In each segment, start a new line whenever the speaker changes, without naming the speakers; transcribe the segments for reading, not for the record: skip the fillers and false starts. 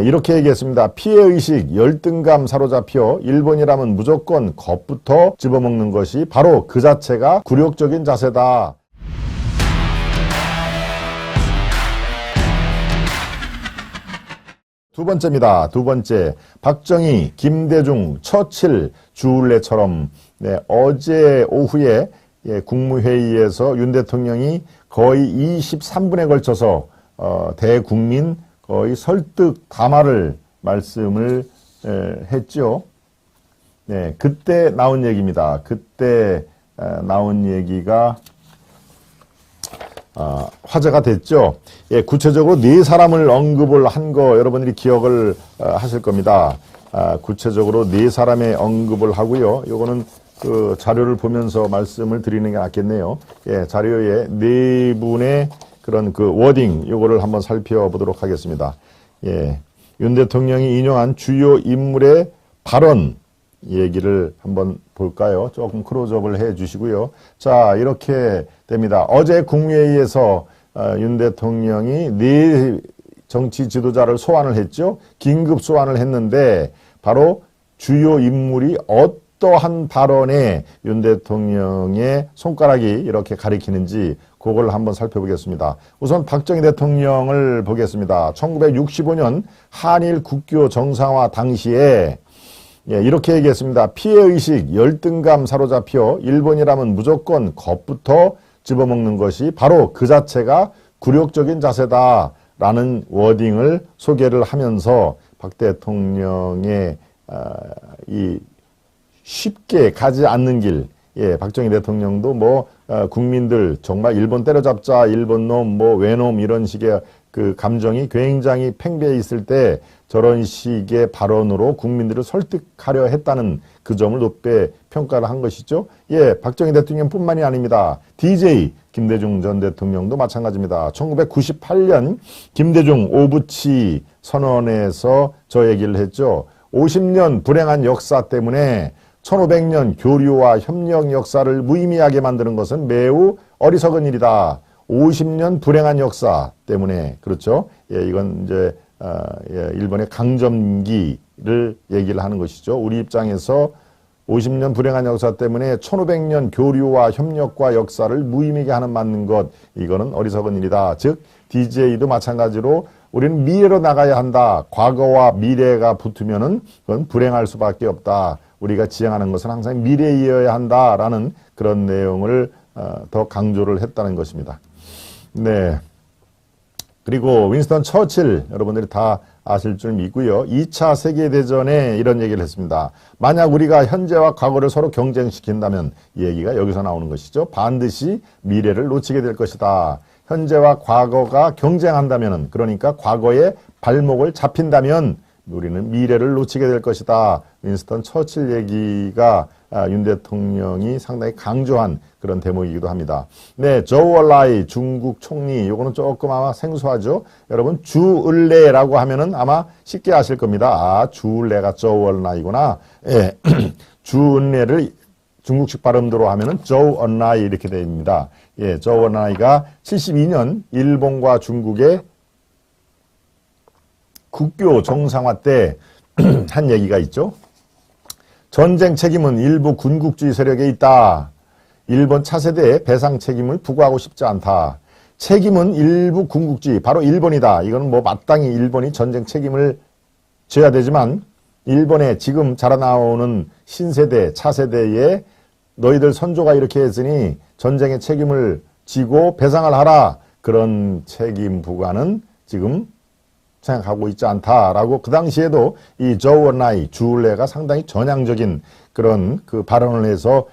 이렇게 얘기했습니다. 피해의식, 열등감 사로잡혀 일본이라면 무조건 겁부터 집어먹는 것이 바로 그 자체가 굴욕적인 자세다. 두 번째입니다. 두 번째, 박정희, 김대중, 처칠, 주울레처럼 어제 오후에 국무회의에서 윤 대통령이 거의 23분에 걸쳐서 대국민 거의 설득 담화를 말씀을 했죠. 네, 그때 나온 얘기입니다. 그때 나온 얘기가 화제가 됐죠. 예, 구체적으로 네 사람을 언급을 한 거 여러분들이 기억을 하실 겁니다. 구체적으로 네 사람의 언급을 하고요. 요거는 그 자료를 보면서 말씀을 드리는 게 낫겠네요. 예, 자료에 네 분의 그런 그 워딩 요거를 한번 살펴보도록 하겠습니다. 예, 윤 대통령이 인용한 주요 인물의 발언 얘기를 한번 볼까요? 조금 클로즈업을 해 주시고요. 자, 이렇게 됩니다. 어제 국무회의에서 윤 대통령이 네 정치 지도자를 소환을 했죠. 긴급 소환을 했는데 바로 주요 인물이 어떠한 발언에 윤 대통령의 손가락이 이렇게 가리키는지 그걸 한번 살펴보겠습니다. 우선 박정희 대통령을 보겠습니다. 1965년 한일 국교 정상화 당시에 이렇게 얘기했습니다. 피해의식, 열등감 사로잡혀 일본이라면 무조건 겁부터 집어먹는 것이 바로 그 자체가 굴욕적인 자세다라는 워딩을 소개를 하면서 박 대통령의 이 쉽게 가지 않는 길, 박정희 대통령도 뭐 국민들 정말 일본 때려잡자, 일본 놈, 뭐 외놈 이런 식의 그 감정이 굉장히 팽배해 있을 때 저런 식의 발언으로 국민들을 설득하려 했다는 그 점을 높게 평가를 한 것이죠. 예, 박정희 대통령뿐만이 아닙니다. DJ 김대중 전 대통령도 마찬가지입니다. 1998년 김대중 오부치 선언에서 저 얘기를 했죠. 50년 불행한 역사 때문에 1500년 교류와 협력 역사를 무의미하게 만드는 것은 매우 어리석은 일이다. 50년 불행한 역사 때문에, 그렇죠? 예, 이건 이제 일본의 강점기를 얘기를 하는 것이죠. 우리 입장에서 50년 불행한 역사 때문에 1500년 교류와 협력과 역사를 무의미하게 하는 맞는 것, 이거는 어리석은 일이다. 즉 DJ도 마찬가지로 우리는 미래로 나가야 한다. 과거와 미래가 붙으면은 그건 불행할 수밖에 없다. 우리가 지향하는 것은 항상 미래이어야 한다라는 그런 내용을 더 강조를 했다는 것입니다. 네. 그리고 윈스턴 처칠 여러분들이 다 아실 줄 믿고요. 2차 세계대전에 이런 얘기를 했습니다. 만약 우리가 현재와 과거를 서로 경쟁시킨다면 이 얘기가 여기서 나오는 것이죠. 반드시 미래를 놓치게 될 것이다. 현재와 과거가 경쟁한다면, 그러니까 과거에 발목을 잡힌다면 우리는 미래를 놓치게 될 것이다. 윈스턴 처칠 얘기가 윤 대통령이 상당히 강조한 그런 대목이기도 합니다. 네, 조얼라이 중국 총리, 요거는 조금 아마 생소하죠. 여러분 주을레라고 하면은 아마 쉽게 아실 겁니다. 주을레가 조얼라이구나. 예, 주은레를 중국식 발음대로 하면은 조언라이 이렇게 됩니다. 예, 조언라이가 72년 일본과 중국의 국교 정상화 때 한 얘기가 있죠. 전쟁 책임은 일부 군국주의 세력에 있다. 일본 차세대의 배상 책임을 부과하고 싶지 않다. 책임은 일부 군국주의, 바로 일본이다. 이거는 뭐 마땅히 일본이 전쟁 책임을 져야 되지만 일본의 지금 자라나오는 신세대, 차세대에 너희들 선조가 이렇게 했으니 전쟁의 책임을 지고 배상을 하라. 그런 책임 부과는 지금 생각하고 있지 않다라고 그 당시에도 이 조원라이 주울레가 상당히 전향적인 그런 그 발언을 해서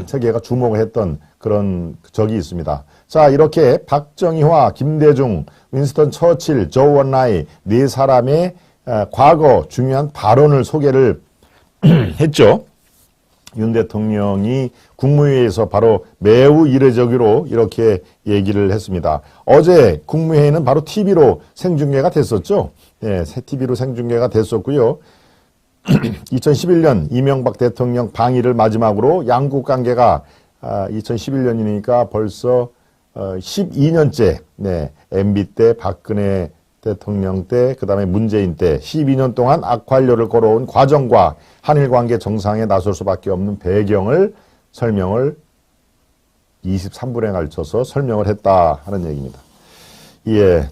세계가 주목을 했던 그런 적이 있습니다. 자, 이렇게 박정희와 김대중, 윈스턴 처칠, 조원라이 네 사람의 과거 중요한 발언을 소개를 했죠. 윤 대통령이 국무회의에서 바로 매우 이례적으로 이렇게 얘기를 했습니다. 어제 국무회의는 바로 TV로 생중계가 됐었죠. 네, 새 TV로 생중계가 됐었고요. 2011년 이명박 대통령 방일을 마지막으로 양국 관계가 2011년이니까 벌써 12년째 네, MB 때 박근혜 대통령 때, 그 다음에 문재인 때 12년 동안 악활료를 걸어온 과정과 한일 관계 정상에 나설 수밖에 없는 배경을 설명을 23분에 걸쳐서 설명을 했다 하는 얘기입니다. 예.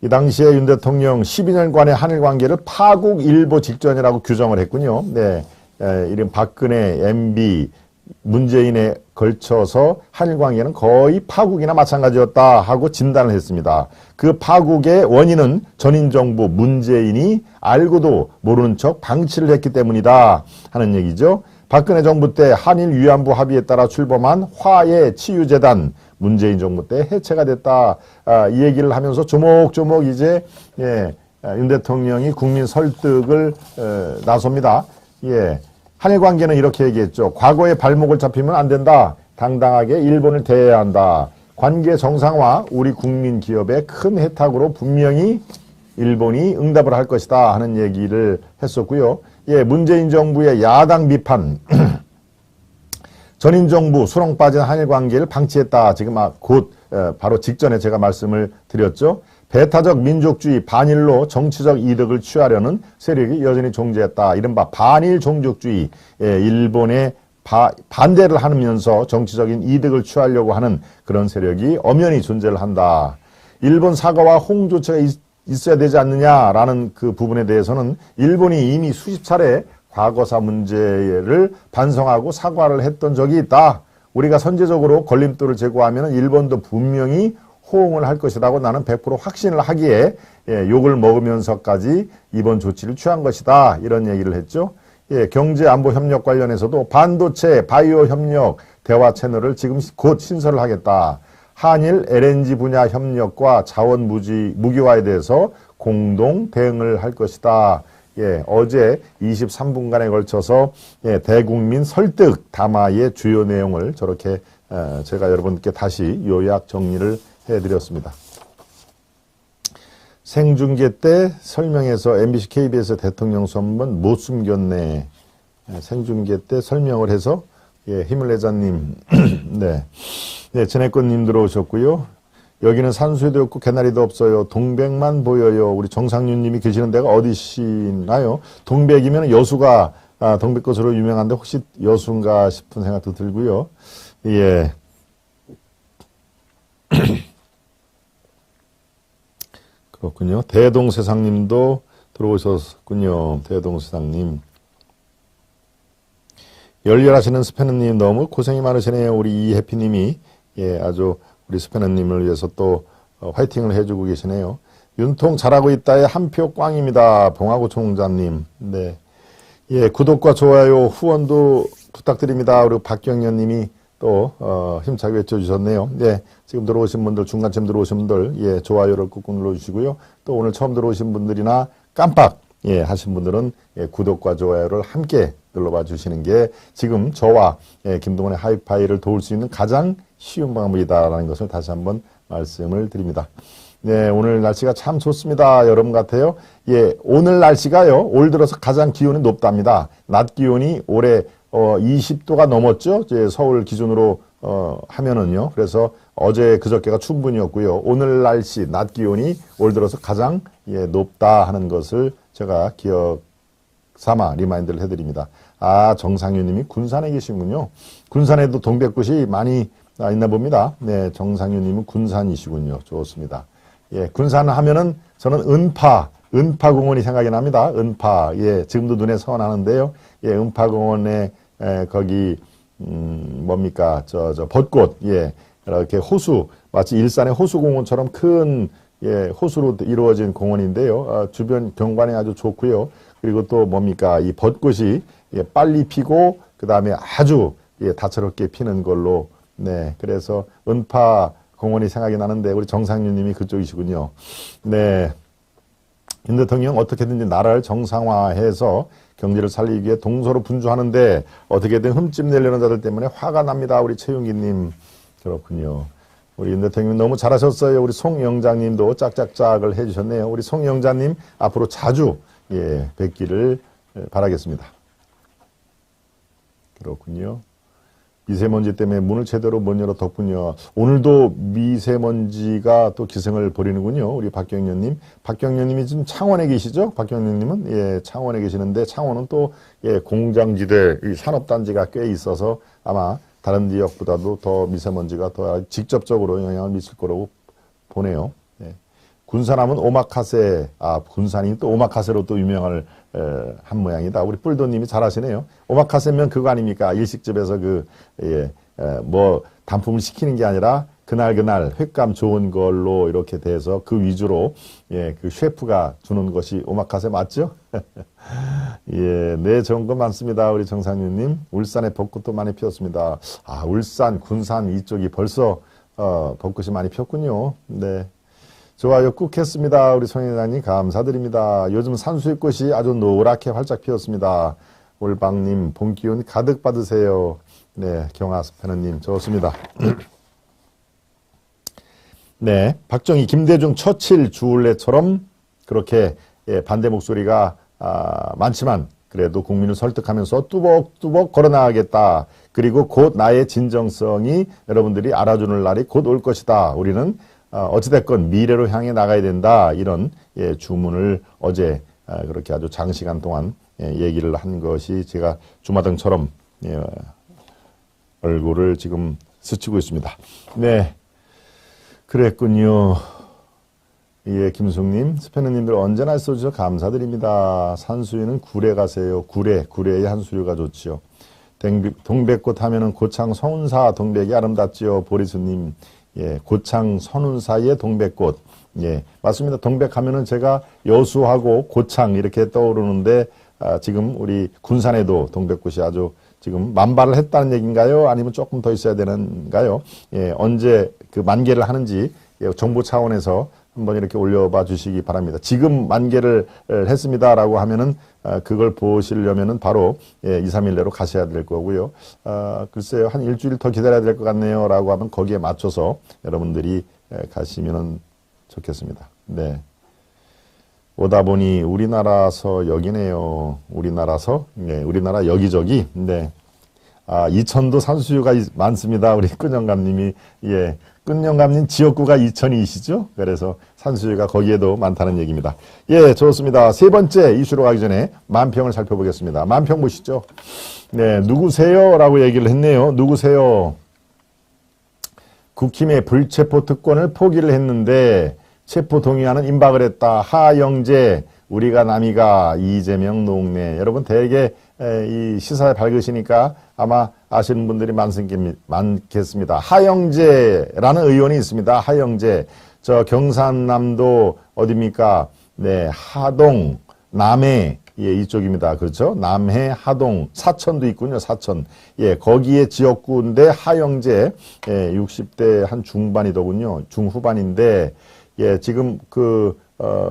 이 당시에 윤 대통령 12년간의 한일 관계를 파국 일보 직전이라고 규정을 했군요. 네. 이런 박근혜, MB, 문재인에 걸쳐서 한일 관계는 거의 파국이나 마찬가지였다 하고 진단을 했습니다. 그 파국의 원인은 전임 정부 문재인이 알고도 모르는 척 방치를 했기 때문이다 하는 얘기죠. 박근혜 정부 때 한일 위안부 합의에 따라 출범한 화해치유재단 문재인 정부 때 해체가 됐다. 이 얘기를 하면서 조목조목 이제 윤 대통령이 국민 설득을 나섭니다. 예. 한일 관계는 이렇게 얘기했죠. 과거에 발목을 잡히면 안 된다. 당당하게 일본을 대해야 한다. 관계 정상화 우리 국민 기업의 큰 혜택으로 분명히 일본이 응답을 할 것이다 하는 얘기를 했었고요. 예, 문재인 정부의 야당 비판. 전임 정부 수렁 빠진 한일 관계를 방치했다. 지금 곧 바로 직전에 제가 말씀을 드렸죠. 배타적 민족주의 반일로 정치적 이득을 취하려는 세력이 여전히 존재했다. 이른바 반일 종족주의, 일본에 반대를 하면서 정치적인 이득을 취하려고 하는 그런 세력이 엄연히 존재를 한다. 일본 사과와 호응 조치가 있어야 되지 않느냐라는 그 부분에 대해서는 일본이 이미 수십 차례 과거사 문제를 반성하고 사과를 했던 적이 있다. 우리가 선제적으로 걸림돌을 제거하면 일본도 분명히 호응을 할 것이라고 나는 100% 확신을 하기에 욕을 먹으면서까지 이번 조치를 취한 것이다. 이런 얘기를 했죠. 경제안보협력 관련해서도 반도체, 바이오 협력 대화 채널을 지금 곧 신설을 하겠다. 한일 LNG 분야 협력과 자원 무기화에 대해서 공동 대응을 할 것이다. 어제 23분간에 걸쳐서 대국민 설득 담화의 주요 내용을 저렇게 제가 여러분께 다시 요약 정리를 해드렸습니다. 생중계 때 설명해서 MBC, KBS 대통령 선문 못 숨겼네. 생중계 때 설명을 해서 힘을 내자님, 전해권님 들어오셨고요. 여기는 산수유도 없고 개나리도 없어요. 동백만 보여요. 우리 정상윤님이 계시는 데가 어디시나요? 동백이면 여수가 동백꽃으로 유명한데 혹시 여수인가 싶은 생각도 들고요. 예. 그렇군요. 대동세상님도 들어오셨군요. 대동세상님. 열렬하시는 스패너님 너무 고생이 많으시네요. 우리 이해피님이 아주 우리 스패너님을 위해서 또 화이팅을 해주고 계시네요. 윤통 잘하고 있다의 한 표 꽝입니다. 봉하고 총장님. 네. 구독과 좋아요, 후원도 부탁드립니다. 그리고 박경련님이 또 힘차게 외쳐주셨네요. 지금 들어오신 분들, 중간쯤 들어오신 분들, 좋아요를 꾹꾹 눌러주시고요. 또 오늘 처음 들어오신 분들이나 깜빡 하신 분들은 구독과 좋아요를 함께 눌러봐 주시는 게 지금 저와 김동원의 하이파이를 도울 수 있는 가장 쉬운 방법이다라는 것을 다시 한번 말씀을 드립니다. 오늘 날씨가 참 좋습니다. 여러분 같아요. 오늘 날씨가요, 올 들어서 가장 기온이 높답니다. 낮 기온이 올해 20도가 넘었죠. 서울 기준으로 하면은요. 그래서 어제 그저께가 충분이었고요. 오늘 날씨 낮 기온이 올 들어서 가장 높다 하는 것을 제가 기억 삼아 리마인드를 해드립니다. 정상윤님이 군산에 계시군요. 군산에도 동백꽃이 많이 있나 봅니다. 정상윤님은 군산이시군요. 좋습니다. 군산 하면은 저는 은파공원이 생각이 납니다. 은파. 지금도 눈에 선하는데요. 은파공원에 거기 뭡니까? 벚꽃. 이렇게 호수, 마치 일산의 호수공원처럼 큰 호수로 이루어진 공원인데요. 주변 경관이 아주 좋고요. 그리고 또 뭡니까? 이 벚꽃이 빨리 피고 그다음에 아주 다채롭게 피는 걸로 그래서 은파 공원이 생각이 나는데 우리 정상윤님이 그쪽이시군요. 윤 대통령 어떻게든지 나라를 정상화해서 경제를 살리기 위해 동서로 분주하는데 어떻게든 흠집 내려는 자들 때문에 화가 납니다. 우리 최윤기님. 그렇군요. 우리 윤 대통령 너무 잘하셨어요. 우리 송영장님도 짝짝짝을 해주셨네요. 우리 송영장님 앞으로 자주 뵙기를 바라겠습니다. 그렇군요. 미세먼지 때문에 문을 제대로 못 열어 덕분이요. 오늘도 미세먼지가 또 기승을 부리는군요. 우리 박경련님. 박경련님이 지금 창원에 계시죠? 박경련님은? 예, 창원에 계시는데 창원은 또, 예, 공장지대, 이 산업단지가 꽤 있어서 아마 다른 지역보다도 더 미세먼지가 더 직접적으로 영향을 미칠 거라고 보네요. 예. 군산하면 오마카세, 군산이 또 오마카세로 또 유명한 한 모양이다. 우리 뿔도님이 잘하시네요. 오마카세면 그거 아닙니까? 일식집에서 뭐 단품을 시키는 게 아니라 그날 횟감 좋은 걸로 이렇게 돼서 그 위주로, 예, 그 셰프가 주는 것이 오마카세 맞죠? 예, 네, 좋은 거 많습니다. 우리 정상윤님. 울산에 벚꽃도 많이 피었습니다. 울산, 군산 이쪽이 벌써, 벚꽃이 많이 피었군요. 네. 좋아요 꾹 했습니다. 우리 송회장님 감사드립니다. 요즘 산수유꽃이 아주 노랗게 활짝 피었습니다. 올방님 봄 기운 가득 받으세요. 네, 경아스패너님 좋습니다. 네, 박정희, 김대중, 처칠, 주울레처럼 그렇게, 예, 반대 목소리가 많지만 그래도 국민을 설득하면서 뚜벅뚜벅 걸어나가겠다. 그리고 곧 나의 진정성이 여러분들이 알아주는 날이 곧 올 것이다. 우리는 어찌됐건 미래로 향해 나가야 된다. 이런, 예, 주문을 어제 그렇게 아주 장시간 동안, 예, 얘기를 한 것이 제가 주마등처럼, 예, 얼굴을 지금 스치고 있습니다. 네, 그랬군요. 예, 김숙님, 스패너님들 언제나 써주셔서 감사드립니다. 산수유는 구례 가세요. 구례의 한수유가 좋지요. 동백꽃 하면은 고창 성운사 동백이 아름답지요. 보리수님. 예, 고창 선운사의 동백꽃. 예, 맞습니다. 동백하면은 제가 여수하고 고창 이렇게 떠오르는데, 지금 우리 군산에도 동백꽃이 아주 지금 만발을 했다는 얘기인가요? 아니면 조금 더 있어야 되는가요? 예, 언제 그 만개를 하는지, 예, 정부 차원에서 한번 이렇게 올려봐 주시기 바랍니다. 지금 만개를 했습니다라고 하면은, 그걸 보시려면은 바로, 예, 2, 3일 내로 가셔야 될 거고요. 글쎄요, 한 일주일 더 기다려야 될 것 같네요. 라고 하면 거기에 맞춰서 여러분들이 가시면은 좋겠습니다. 네. 오다 보니 우리나라서 여기네요. 우리나라서, 네, 우리나라 여기저기. 네. 이천도 산수유가 많습니다. 우리 끈영감님이, 예, 끈영감님 지역구가 이천이시죠? 그래서 산수유가 거기에도 많다는 얘기입니다. 예, 좋습니다. 세 번째 이슈로 가기 전에 만평을 살펴보겠습니다. 만평 보시죠. 네, 누구세요? 라고 얘기를 했네요. 누구세요? 국힘의 불체포 특권을 포기를 했는데 체포 동의안은 임박을 했다. 하영재, 우리가 남이가, 이재명, 노웅래. 여러분 대개 이 시사에 밝으시니까 아마 아시는 분들이 많겠습니다. 하영재라는 의원이 있습니다. 하영재. 저 경산남도 어디입니까? 네, 하동, 남해. 예, 이쪽입니다. 그렇죠? 남해, 하동, 사천도 있군요. 사천. 예, 거기에 지역구인데 하영재, 예, 60대 한 중반이더군요. 중후반인데, 예, 지금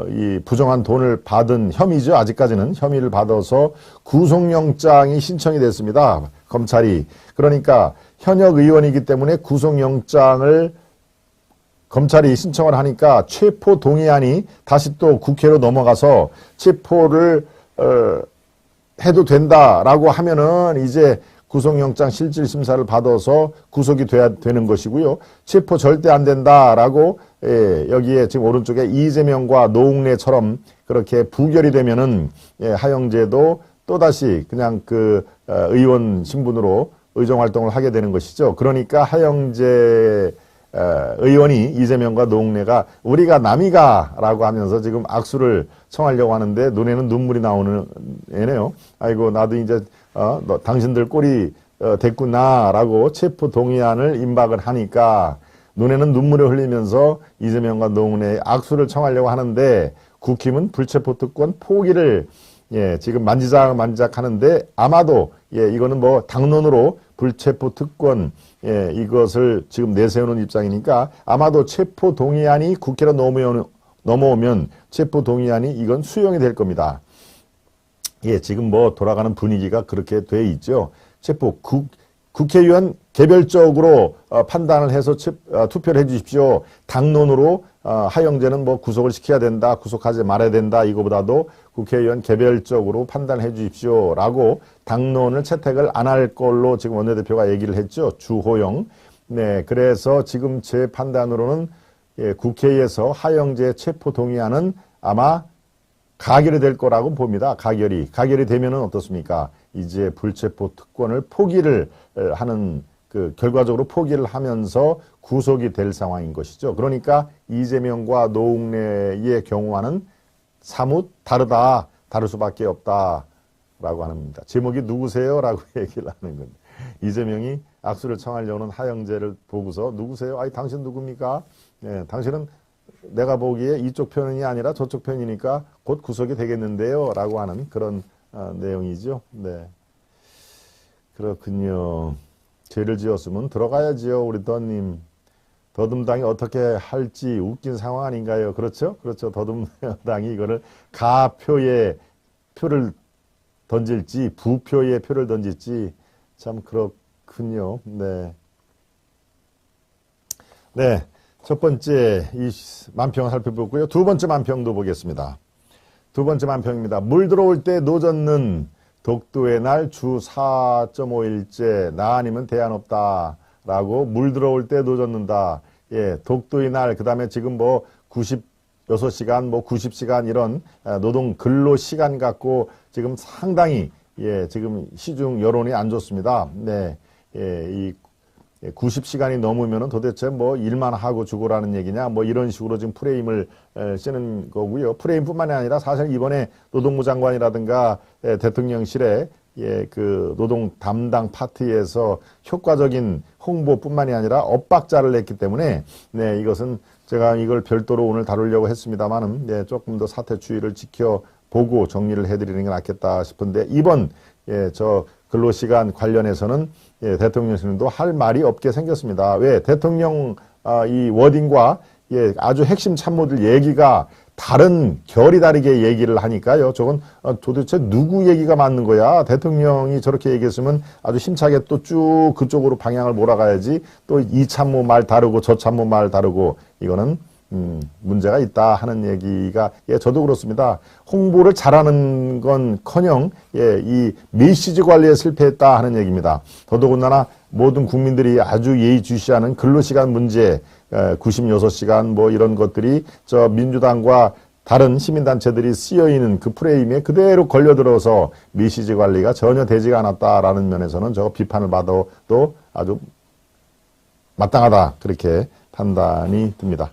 이 부정한 돈을 받은 혐의죠. 아직까지는 혐의를 받아서 구속영장이 신청이 됐습니다. 검찰이. 그러니까 현역 의원이기 때문에 구속영장을 검찰이 신청을 하니까 체포 동의안이 다시 또 국회로 넘어가서 체포를 해도 된다라고 하면은 이제 구속영장 실질심사를 받아서 구속이 돼야 되는 것이고요. 체포 절대 안 된다라고, 예, 여기에 지금 오른쪽에 이재명과 노웅래처럼 그렇게 부결이 되면은, 예, 하영재도 또다시 그냥 의원 신분으로 의정활동을 하게 되는 것이죠. 그러니까 하영재 의원이 이재명과 노웅래가 우리가 남이가라고 하면서 지금 악수를 청하려고 하는데 눈에는 눈물이 나오는 애네요. 아이고 나도 이제 당신들 꼴이 됐구나라고 체포 동의안을 임박을 하니까 눈에는 눈물을 흘리면서 이재명과 노웅래의 악수를 청하려고 하는데 국힘은 불체포 특권 포기를, 예, 지금 만지작 하는데 아마도, 예, 이거는 뭐 당론으로 불체포 특권, 예, 이것을 지금 내세우는 입장이니까 아마도 체포 동의안이 국회로 넘어오면 체포 동의안이 이건 수용이 될 겁니다. 예, 지금 뭐 돌아가는 분위기가 그렇게 돼 있죠. 체포 국회의원 개별적으로 판단을 해서 투표를 해 주십시오. 당론으로 하영재는 뭐 구속을 시켜야 된다, 구속하지 말아야 된다, 이거보다도 국회의원 개별적으로 판단해 주십시오라고 당론을 채택을 안 할 걸로 지금 원내대표가 얘기를 했죠. 주호영. 네, 그래서 지금 제 판단으로는 국회에서 하영재 체포 동의안은 아마 가결이 될 거라고 봅니다. 가결이 되면은 어떻습니까? 이제 불체포 특권을 포기를 하는 결과적으로 포기를 하면서 구속이 될 상황인 것이죠. 그러니까 이재명과 노웅래의 경우와는 사뭇 다르다, 다를 수밖에 없다라고 합니다. 제목이 누구세요? 라고 얘기를 하는 건데 이재명이 악수를 청하려는 하영재를 보고서 누구세요? 아니 당신 누굽니까? 네, 당신은 내가 보기에 이쪽 편이 아니라 저쪽 편이니까 곧 구속이 되겠는데요 라고 하는 그런 내용이죠. 네, 그렇군요. 죄를 지었으면 들어가야지요. 우리 더님. 더듬당이 어떻게 할지 웃긴 상황 아닌가요? 그렇죠? 그렇죠. 더듬당이 이거를 가표에 표를 던질지 부표에 표를 던질지 참 그렇군요. 네. 네. 첫 번째 이 만평을 살펴보고요. 두 번째 만평도 보겠습니다. 두 번째 만평입니다. 물 들어올 때 노젓는 독도의 날 주 4.5일째 나 아니면 대안 없다 라고 물 들어올 때 노젓는다. 예, 독도의 날 그다음에 지금 뭐 96시간 뭐 90시간 이런 노동 근로 시간 갖고 지금 상당히 지금 시중 여론이 안 좋습니다. 네. 이 90시간이 넘으면은 도대체 뭐 일만 하고 죽으라는 얘기냐 뭐 이런 식으로 지금 프레임을 쓰는 거고요. 프레임뿐만이 아니라 사실 이번에 노동부 장관이라든가 대통령실에 그 노동 담당 파트에서 효과적인 홍보뿐만이 아니라 엇박자를 냈기 때문에 네, 이것은 제가 이걸 별도로 오늘 다루려고 했습니다만은 네, 조금 더 사태 추이를 지켜보고 정리를 해드리는 게 낫겠다 싶은데 이번 저 근로시간 관련해서는 대통령실도 할 말이 없게 생겼습니다. 왜? 대통령 이 워딩과 아주 핵심 참모들 얘기가 다른 결이 다르게 얘기를 하니까요. 저건 도대체 누구 얘기가 맞는 거야? 대통령이 저렇게 얘기했으면 아주 힘차게 또 쭉 그쪽으로 방향을 몰아가야지. 또 이 참모 말 다르고 저 참모 말 다르고 이거는 문제가 있다 하는 얘기가 저도 그렇습니다. 홍보를 잘하는 건커녕 이 메시지 관리에 실패했다 하는 얘기입니다. 더더군다나 모든 국민들이 아주 예의주시하는 근로시간 문제 96시간 뭐 이런 것들이 저 민주당과 다른 시민단체들이 쓰여있는 그 프레임에 그대로 걸려들어서 메시지 관리가 전혀 되지가 않았다라는 면에서는 저 비판을 받아도 아주 마땅하다 그렇게 판단이 듭니다.